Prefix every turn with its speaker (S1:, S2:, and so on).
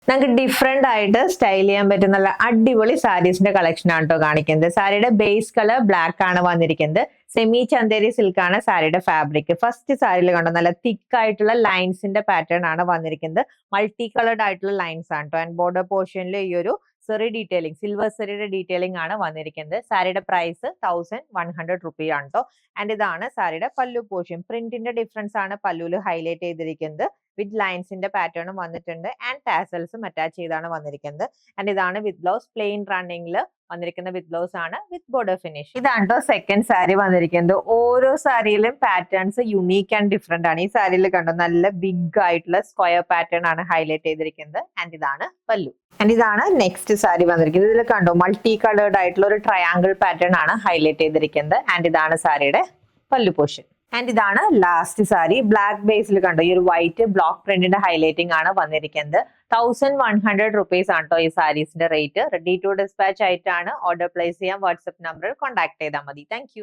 S1: നമുക്ക് ഡിഫറെന്റ് ആയിട്ട് സ്റ്റൈൽ ചെയ്യാൻ പറ്റുന്ന നല്ല അടിപൊളി സാരീസിന്റെ കളക്ഷൻ ആണ് കേട്ടോ കാണിക്കുന്നത്. സാരിയുടെ ബേസ് കളർ ബ്ലാക്ക് ആണ് വന്നിരിക്കുന്നത്. സെമി ചന്തേരി സിൽക്ക് ആണ് സാരിയുടെ ഫാബ്രിക്. ഫസ്റ്റ് സാരിയിൽ കണ്ടോ നല്ല തിക്ക് ആയിട്ടുള്ള ലൈൻസിന്റെ പാറ്റേൺ ആണ് വന്നിരിക്കുന്നത്. മൾട്ടി കളർഡ് ആയിട്ടുള്ള ലൈൻസ് ആണ് കേട്ടോ. ആൻഡ് ബോർഡർ പോർഷനിൽ ഈ ഒരു സെറി ഡീറ്റെയിലിംഗ്, സിൽവർ സെറിയുടെ ഡീറ്റെയിലിംഗ് ആണ് വന്നിരിക്കുന്നത്. സാരിയുടെ പ്രൈസ് 1100 റുപ്പീ ആണ് കേട്ടോ. ആൻഡ് ഇതാണ് സാരിയുടെ പല്ലു പോർഷൻ. പ്രിന്റിന്റെ ഡിഫറൻസ് ആണ് പല്ലുവിൽ ഹൈലൈറ്റ് ചെയ്തിരിക്കുന്നത്. വിത്ത് ലൈൻസിന്റെ പാറ്റേണും വന്നിട്ടുണ്ട് ആൻഡ് ടാസൽസും അറ്റാച്ച് ചെയ്താണ് വന്നിരിക്കുന്നത്. ആൻഡ് ഇതാണ് വിത്ത് ബ്ലൗസ്. പ്ലെയിൻ റണ്ണിംഗിൽ വന്നിരിക്കുന്ന വിത്ത് ബ്ലൗസ് ആണ് വിത്ത് ബോർഡർ ഫിനിഷ്. ഇതാണ് കേട്ടോ സെക്കൻഡ് സാരി വന്നിരിക്കുന്നത്. ഓരോ സാരിയിലും പാറ്റേൺസ് യുണീക്ക് ആൻഡ് ഡിഫറെന്റ് ആണ്. ഈ സാരിയിൽ കണ്ടോ നല്ല ബിഗ് ആയിട്ടുള്ള സ്ക്വയർ പാറ്റേൺ ആണ് ഹൈലൈറ്റ് ചെയ്തിരിക്കുന്നത്. ആൻഡ് ഇതാണ് പല്ലു. ആൻഡ് ഇതാണ് നെക്സ്റ്റ് സാരി വന്നിരിക്കുന്നത്. ഇതിൽ കണ്ടോ മൾട്ടി കളേർഡ് ആയിട്ടുള്ള ഒരു ട്രയാങ്കിൾ പാറ്റേൺ ആണ് ഹൈലൈറ്റ് ചെയ്തിരിക്കുന്നത്. ആൻഡ് ഇതാണ് സാരിയുടെ പല്ലു പോർഷൻ. ആൻഡ് ഇതാണ് ലാസ്റ്റ് സാരി. ബ്ലാക്ക് ബേസിൽ കണ്ടോ ഈ ഒരു വൈറ്റ് ബ്ലോക്ക് പ്രിന്റിന്റെ ഹൈലൈറ്റിംഗ് ആണ് വന്നിരിക്കുന്നത്. 1100 റുപ്പീസ് ആണ് കേട്ടോ ഈ സാരീസിന്റെ റേറ്റ്. റെഡി ടു ഡിസ്പാച്ച് ആയിട്ടാണ്. ഓർഡർ പ്ലേസ് ചെയ്യാൻ വാട്സ്ആപ്പ് നമ്പറിൽ കോൺടാക്ട് ചെയ്താൽ മതി. താങ്ക്